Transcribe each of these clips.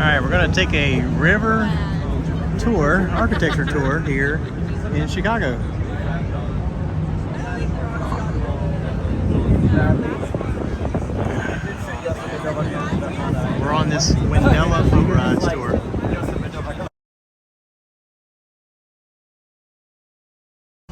Alright, we're going to take a river tour, architecture tour here in Chicago. We're on this Wendell boat ride tour.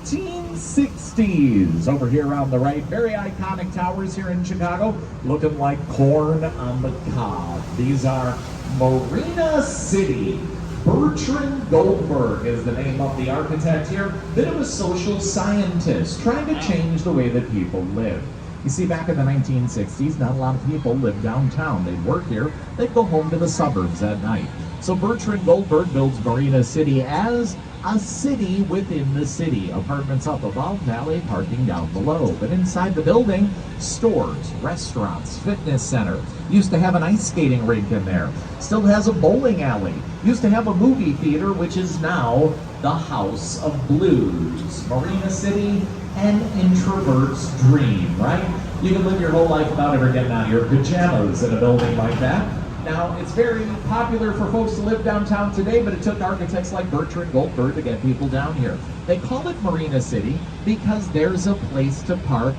1960s over here on the right. Very iconic towers here in Chicago, looking like corn on the cob. These are Marina City. Bertrand Goldberg is the name of the architect here. Bit of a social scientist trying to change the way that people live. You see, back in the 1960s, not a lot of people lived downtown. They'd work here, they'd go home to the suburbs at night. So Bertrand Goldberg builds Marina City as a city within the city. Apartments up above, valet parking down below. But inside the building, stores, restaurants, fitness center. Used to have an ice skating rink in there. Still has a bowling alley. Used to have a movie theater, which is now the House of Blues. Marina City, an introvert's dream, right? You can live your whole life without ever getting out of your pajamas in a building like that. Now, it's very popular for folks to live downtown today, but it took architects like Bertrand Goldberg to get people down here. They call it Marina City because there's a place to park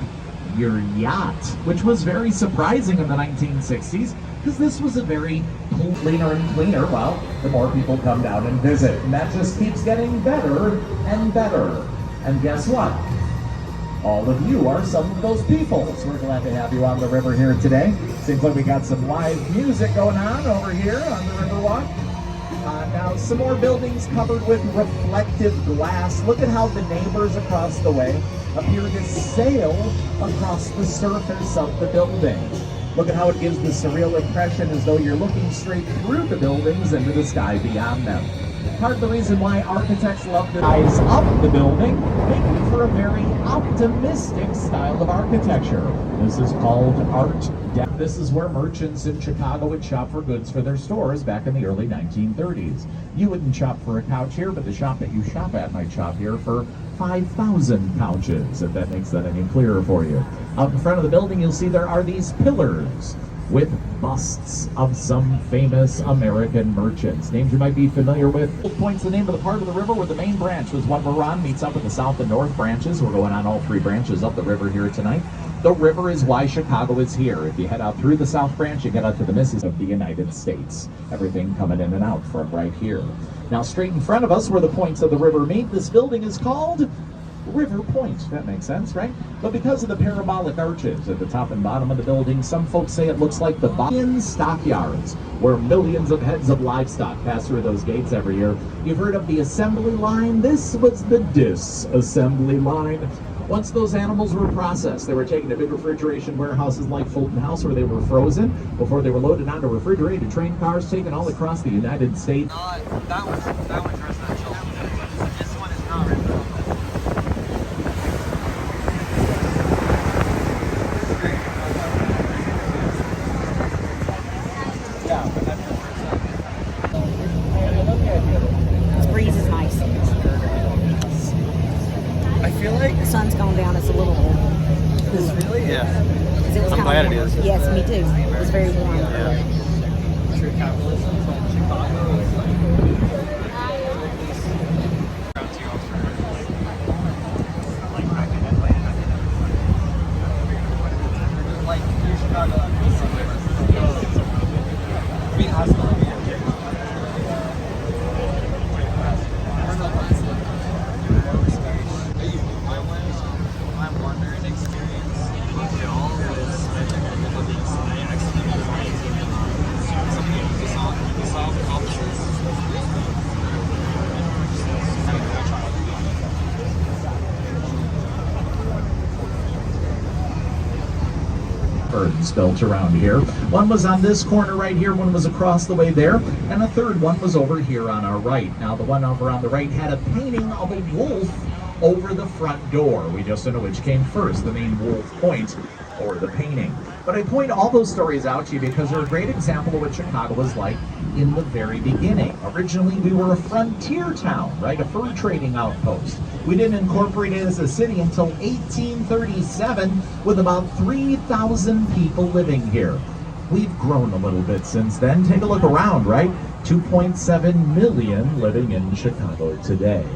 your yacht, which was very surprising in the 1960s because this was a very cleaner and cleaner. Well, the more people come down and visit, and that just keeps getting better and better. And guess what? All of you are some of those people. So we're glad to have you on the river here today. Seems like we got some live music going on over here on the Riverwalk. Now some more buildings covered with reflective glass. Look at how the neighbors across the way appear to sail across the surface of the building. Look at how it gives the surreal impression as though you're looking straight through the buildings into the sky beyond them. Part of the reason why architects love to rise up the building, making for a very optimistic style of architecture. This is called Art Deco. This is where merchants in Chicago would shop for goods for their stores back in the early 1930s. You wouldn't shop for a couch here, but the shop that you shop at might shop here for 5,000 couches, if that makes that any clearer for you. Out in front of the building, you'll see there are these pillars with busts of some famous American merchants. Names you might be familiar with. Point's the name of the part of the river where the main branch was one we're on, meets up with the south and north branches. We're going on all three branches up the river here tonight. The river is why Chicago is here. If you head out through the south branch, you get out to the Mississippi of the United States. Everything coming in and out from right here. Now straight in front of us where the points of the river meet, this building is called River Point. That makes sense, right? But because of the parabolic arches at the top and bottom of the building, some folks say it looks like the Boston stockyards, where millions of heads of livestock pass through those gates every year. You've heard of the assembly line? This was the disassembly line. Once those animals were processed, they were taken to big refrigeration warehouses like Fulton House, where they were frozen before they were loaded onto refrigerated train cars taken all across the United States. That one's residential. This one is not residential. This breeze is nice. I feel like... The sun's gone down. It's a little warm. Really? Yeah. It was I'm glad it warm. is. Yes, me too. It was very warm. Yeah. True capitalism from Chicago. Like, you're Chicago. I mean, hospital. My wandering experience with y'all was something we saw accomplishments. Gardens built around here. One was on this corner right here, one was across the way there, and a third one was over here on our right. Now the one over on the right had a painting of a wolf over the front door. We just don't know which came first, the main wolf point or the painting. But I point all those stories out to you because they're a great example of what Chicago was like in the very beginning. Originally, we were a frontier town, right? A fur trading outpost. We didn't incorporate it as a city until 1837 with about 3,000 people living here. we've grown a little bit since then. Take a look around, right? 2.7 million living in Chicago today.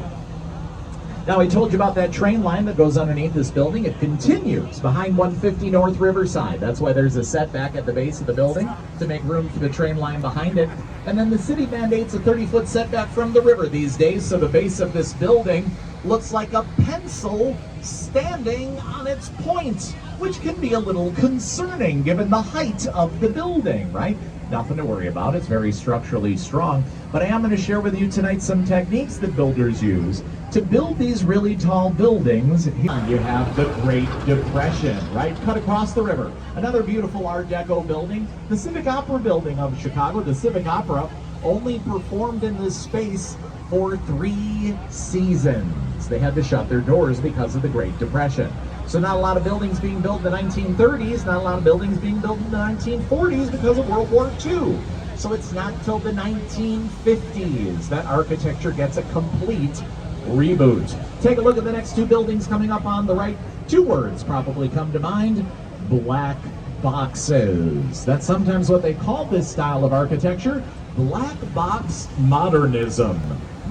Now, I told you about that train line that goes underneath this building. It continues behind 150 North Riverside. That's why there's a setback at the base of the building to make room for the train line behind it. And then the city mandates a 30-foot setback from the river these days, so the base of this building looks like a pencil standing on its point, which can be a little concerning given the height of the building, right? Nothing to worry about. It's very structurally strong. But I am going to share with you tonight some techniques that builders use to build these really tall buildings. Here you have the Great Depression, right? Cut across the river. Another beautiful Art Deco building. The Civic Opera building of Chicago. The Civic Opera only performed in this space for 3 seasons. They had to shut their doors because of the Great Depression. So not a lot of buildings being built in the 1930s, not a lot of buildings being built in the 1940s because of World War II. So it's not till the 1950s that architecture gets a complete reboot. Take a look at the next 2 buildings coming up on the right. 2 words probably come to mind: black boxes. That's sometimes what they call this style of architecture, black box modernism.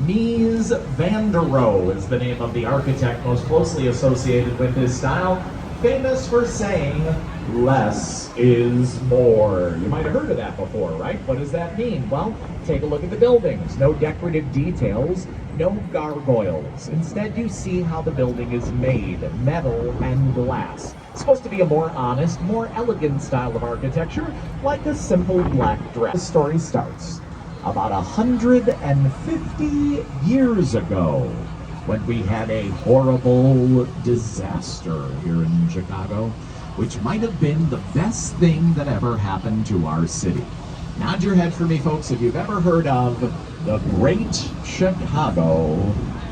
Mies van der Rohe is the name of the architect most closely associated with this style, famous for saying less is more. You might have heard of that before, right? What does that mean? Well, take a look at the buildings. No decorative details, no gargoyles. Instead, you see how the building is made, metal and glass. It's supposed to be a more honest, more elegant style of architecture, like a simple black dress. The story starts about 150 years ago, when we had a horrible disaster here in Chicago, which might have been the best thing that ever happened to our city. Nod your head for me, folks, if you've ever heard of the Great Chicago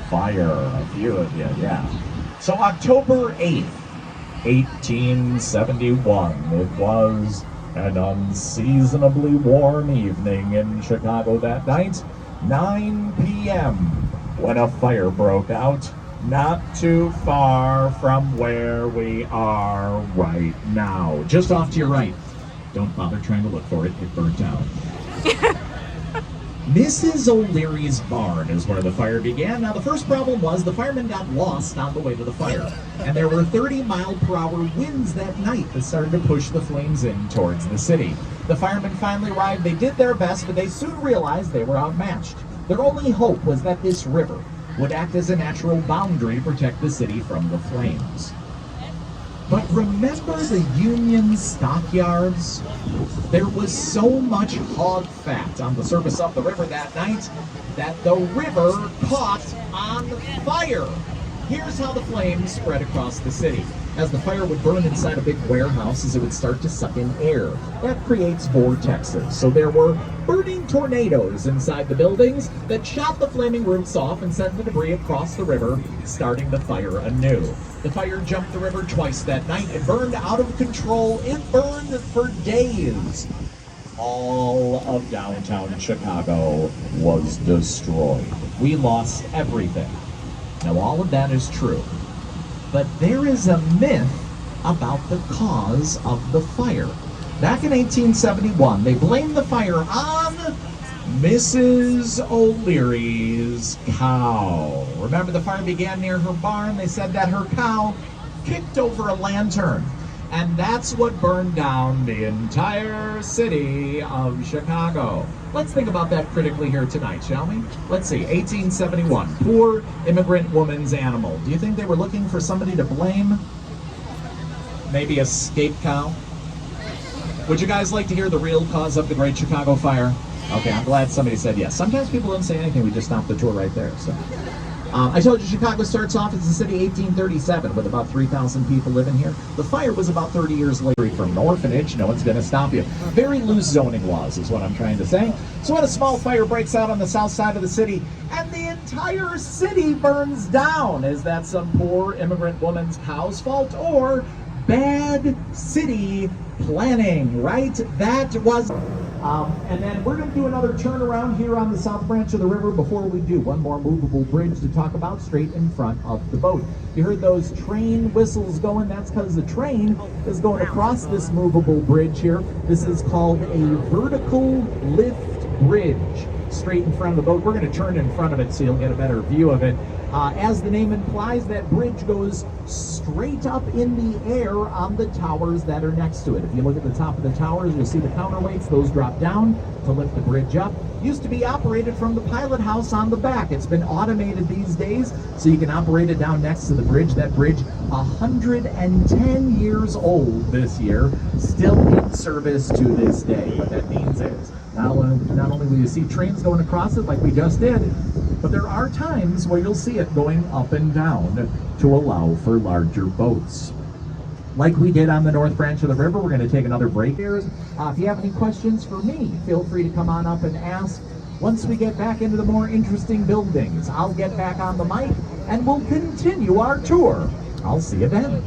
Fire. A few of you, yeah. So October 8th, 1871, it was an unseasonably warm evening in Chicago that night. 9 p.m. when a fire broke out not too far from where we are right now. Just off to your right. Don't bother trying to look for it. It burnt out. Mrs. O'Leary's barn is where the fire began. Now, the first problem was the firemen got lost on the way to the fire. And there were 30-mile-per-hour winds that night that started to push the flames in towards the city. The firemen finally arrived. They did their best, but they soon realized they were outmatched. Their only hope was that this river would act as a natural boundary to protect the city from the flames. But remember the Union stockyards? There was so much hog fat on the surface of the river that night that the river caught on fire. Here's how the flames spread across the city. As the fire would burn inside a big warehouse, as it would start to suck in air. That creates vortexes. So there were burning tornadoes inside the buildings that shot the flaming roofs off and sent the debris across the river, starting the fire anew. The fire jumped the river twice that night. It burned out of control. It burned for days. All of downtown Chicago was destroyed. We lost everything. Now, all of that is true. But there is a myth about the cause of the fire. Back in 1871, they blamed the fire on Mrs. O'Leary's cow. Remember, the fire began near her barn. They said that her cow kicked over a lantern. And that's what burned down the entire city of Chicago. Let's think about that critically here tonight, shall we? Let's see, 1871, poor immigrant woman's animal. Do you think they were looking for somebody to blame? Maybe a scape cow? Would you guys like to hear the real cause of the Great Chicago Fire? Okay, I'm glad somebody said yes. Sometimes people don't say anything, we just stop the tour right there. So, I told you Chicago starts off as a city 1837 with about 3,000 people living here. The fire was about 30 years later. From an orphanage, no one's going to stop you. Very loose zoning laws is what I'm trying to say. So when a small fire breaks out on the south side of the city and the entire city burns down, is that some poor immigrant woman's cow's fault or bad city planning, right? That was... And then we're going to do another turnaround here on the south branch of the river. Before we do, one more movable bridge to talk about straight in front of the boat. You heard those train whistles going. That's because the train is going across this movable bridge here. This is called a vertical lift bridge. Straight in front of the boat. We're going to turn in front of it so you'll get a better view of it. As the name implies, that bridge goes straight up in the air on the towers that are next to it. If you look at the top of the towers, you'll see the counterweights. Those drop down to lift the bridge up. Used to be operated from the pilot house on the back. It's been automated these days, so you can operate it down next to the bridge. That bridge, 110 years old this year, still in service to this day. What that means is, not only will you see trains going across it like we just did, but there are times where you'll see it going up and down to allow for larger boats. Like we did on the north branch of the river, we're going to take another break here. If you have any questions for me, feel free to come on up and ask. Once we get back into the more interesting buildings, I'll get back on the mic and we'll continue our tour. I'll see you then.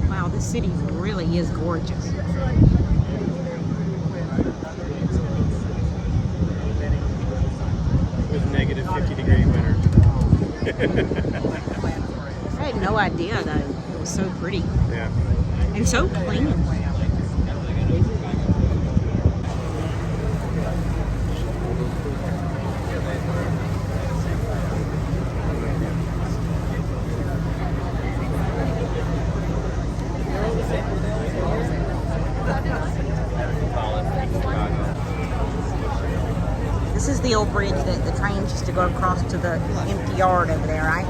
Wow, this city really is gorgeous. With negative 50-degree winter. I had no idea that it was so pretty Yeah. and so clean. This is the old bridge that the trains used to go across to the empty yard over there, right?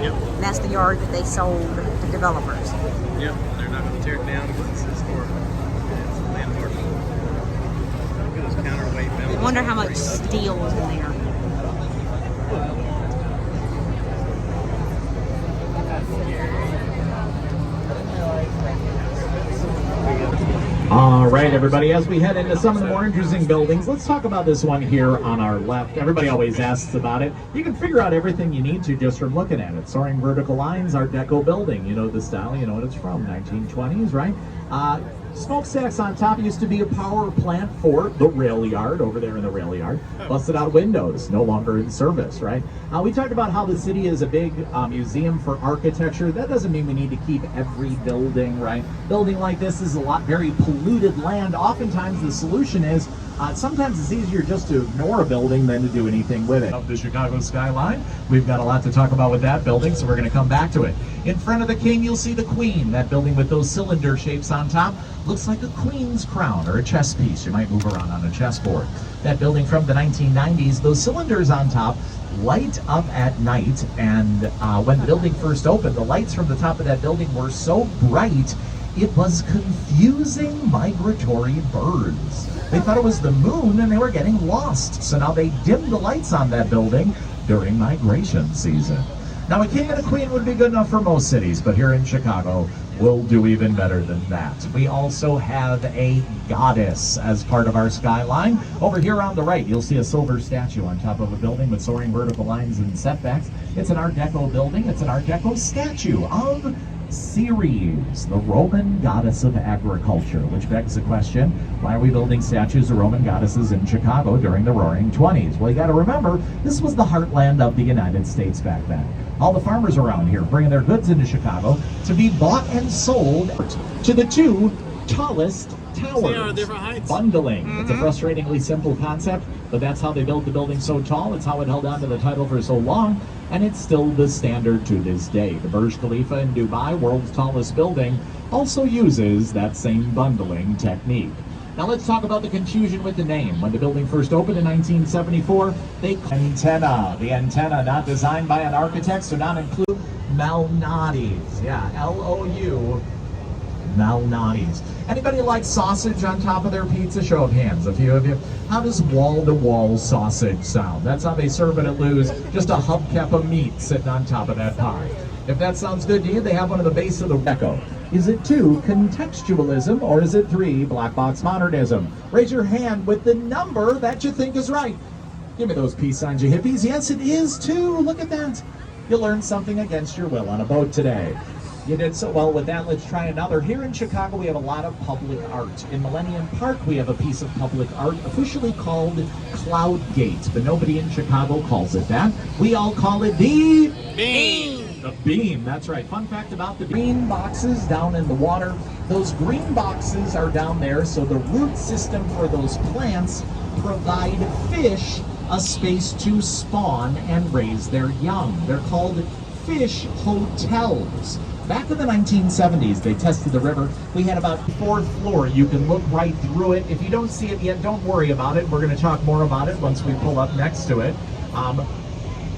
Yep. And that's the yard that they sold to developers. Yep. They're not going to tear it down because it's historic. It's a landmark. Look at those counterweight belts. I wonder how much steel is in there. All right, everybody, as we head into some of the more interesting buildings, let's talk about this one here on our left. Everybody always asks about it. You can figure out everything you need to just from looking at it. Soaring vertical lines, Art Deco building. You know the style, you know what it's from, 1920s, right? Smokestacks on top. Used to be a power plant for the rail yard over there in the rail yard. Busted out windows, no longer in service, right? We talked about how the city is a big museum for architecture. That doesn't mean we need to keep every building, right? Building like this is a lot very polluted land. Oftentimes the solution is sometimes it's easier just to ignore a building than to do anything with it. Of the Chicago skyline, we've got a lot to talk about with that building, so we're going to come back to it. In front of the King, you'll see the Queen. That building with those cylinder shapes on top looks like a queen's crown or a chess piece. You might move around on a chessboard. That building from the 1990s, those cylinders on top light up at night, and when the building first opened, the lights from the top of that building were so bright it was confusing migratory birds. They thought it was the moon and they were getting lost, so now they dimmed the lights on that building during migration season. Now, a king and a queen would be good enough for most cities, but here in Chicago, we'll do even better than that. We also have a goddess as part of our skyline. Over here on the right, you'll see a silver statue on top of a building with soaring vertical lines and setbacks. It's an Art Deco building. It's an Art Deco statue of Ceres, the Roman goddess of agriculture, which begs the question, why are we building statues of Roman goddesses in Chicago during the Roaring 20s? Well, you got to remember, this was the heartland of the United States back then. All the farmers around here bringing their goods into Chicago to be bought and sold to the two tallest towers. Different heights. Bundling. It's a frustratingly simple concept, but that's how they built the building so tall. It's how it held on to the title for so long, and it's still the standard to this day. The Burj Khalifa in Dubai, world's tallest building, also uses that same bundling technique. Now let's talk about the confusion with the name. When the building first opened in 1974, they antenna. The antenna not designed by an architect, so not include Malnati's. Yeah, L-O-U, Malnati's. Anybody like sausage on top of their pizza? Show of hands, a few of you. How does wall-to-wall sausage sound? That's how they serve it at Lou's, just a hubcap of meat sitting on top of that pie. If that sounds good to you, they have one at the base of the Deco. Is it 2, contextualism, or is it 3, black box modernism? Raise your hand with the number that you think is right. Give me those peace signs, you hippies. Yes, it is too. Look at that. You learned something against your will on a boat today. You did so well with that. Let's try another. Here in Chicago, we have a lot of public art. In Millennium Park, we have a piece of public art officially called Cloud Gate, but nobody in Chicago calls it that. We all call it the Beam. The beam, that's right. Fun fact about the green boxes down in the water. Those green boxes are down there, so the root system for those plants provide fish a space to spawn and raise their young. They're called fish hotels. Back in the 1970s, they tested the river. We had about 4th floor. You can look right through it. If you don't see it yet, don't worry about it. We're going to talk more about it once we pull up next to it.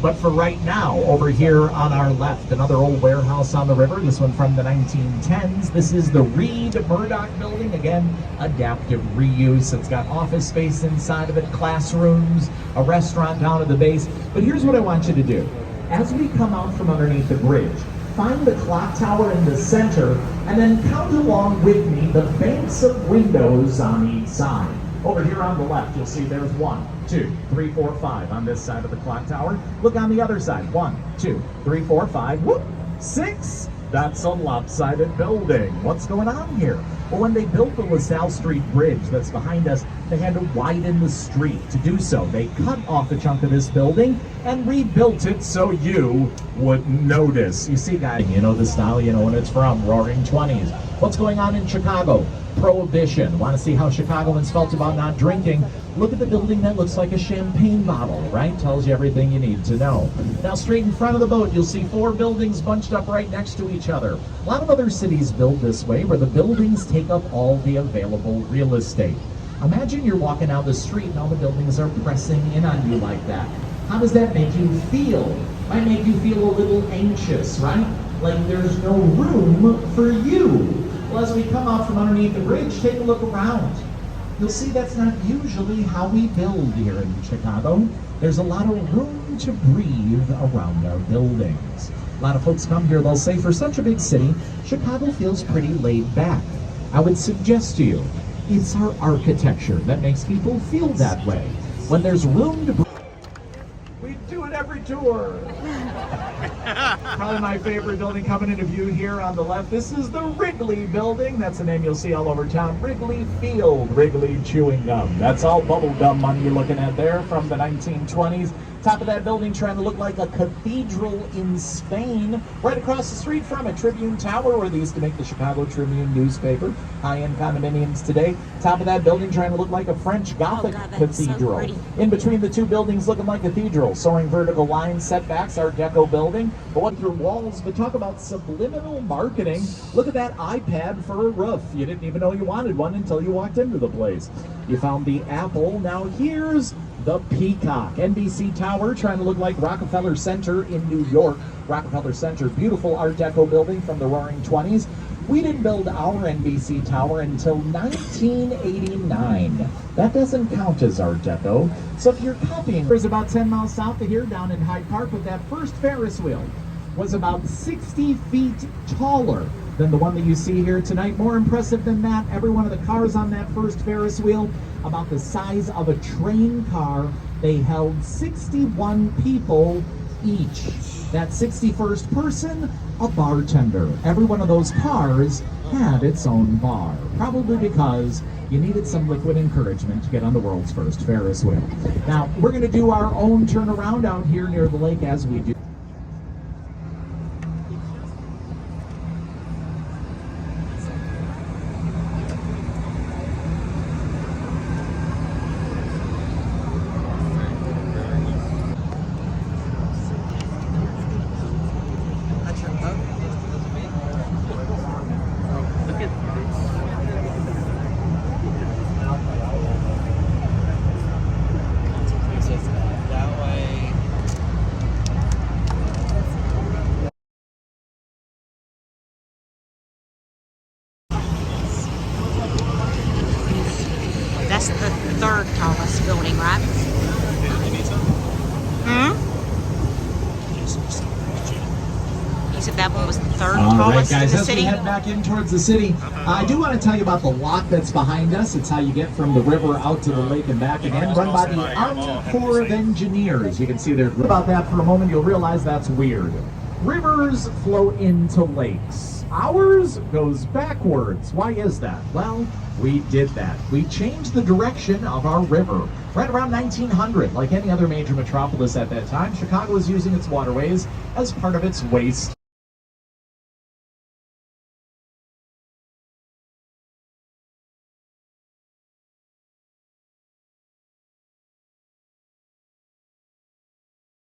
But for right now, over here on our left, another old warehouse on the river. This one from the 1910s. This is the Reed Murdoch building. Again, adaptive reuse. It's got office space inside of it, classrooms, a restaurant down at the base. But here's what I want you to do. As we come out from underneath the bridge, find the clock tower in the center, and then count along with me the banks of windows on each side. Over here on the left, you'll see there's 1, 2, 3, 4, 5 on this side of the clock tower. Look on the other side. 1, 2, 3, 4, 5. Whoop! 6. That's a lopsided building. What's going on here? Well, when they built the LaSalle Street Bridge that's behind us, they had to widen the street. To do so, they cut off a chunk of this building and rebuilt it so you wouldn't notice. You see, guys, you know the style, you know when it's from, Roaring 20s. What's going on in Chicago? Prohibition. Want to see how Chicagoans felt about not drinking? Look at the building that looks like a champagne bottle, right? Tells you everything you need to know. Now, straight in front of the boat, you'll see 4 buildings bunched up right next to each other. A lot of other cities build this way, where the buildings take up all the available real estate. Imagine you're walking down the street and all the buildings are pressing in on you like that. How does that make you feel? Might make you feel a little anxious, right? Like there's no room for you. Well, as we come out from underneath the bridge, take a look around. You'll see that's not usually how we build here in Chicago. There's a lot of room to breathe around our buildings. A lot of folks come here, they'll say, for such a big city, Chicago feels pretty laid back. I would suggest to you, it's our architecture that makes people feel that way. When there's room to breathe, we do it every tour. Probably my favorite building coming into view here on the left. This is the Wrigley building. That's a name you'll see all over town. Wrigley Field, Wrigley chewing gum. That's all bubble gum money you're looking at there from the 1920s. Top of that building trying to look like a cathedral in Spain. Right across the street from it, Tribune Tower, where they used to make the Chicago Tribune newspaper. High-end condominiums today. Top of that building trying to look like a French Gothic cathedral. So in between the two buildings looking like cathedrals. Soaring vertical lines, setbacks, Art Deco building. But what through walls, but talk about subliminal marketing. Look at that iPad for a roof. You didn't even know you wanted one until you walked into the place. You found the Apple. Now here's the Peacock. NBC Tower trying to look like Rockefeller Center in New York. Rockefeller Center, beautiful Art Deco building from the Roaring 20s. We didn't build our NBC Tower until 1989. That doesn't count as Art Deco. So if you're copying, there's about 10 miles south of here down in Hyde Park with that first Ferris wheel. Was about 60 feet taller than the one that you see here tonight. More impressive than that, every one of the cars on that first Ferris wheel, about the size of a train car. They held 61 people each. That 61st person, a bartender. Every one of those cars had its own bar, probably because you needed some liquid encouragement to get on the world's first Ferris wheel. Now, we're going to do our own turnaround out here near the lake as we do. All haul right, us to guys, the as we city. head back in towards the city, I do want to tell you about the lock that's behind us. It's how you get from the river out to the lake and back again, run by the Army Corps of Engineers. You can see there. About that for a moment, you'll realize that's weird. Rivers flow into lakes. Ours goes backwards. Why is that? Well, we did that. We changed the direction of our river. Right around 1900, like any other major metropolis at that time, Chicago was using its waterways as part of its waste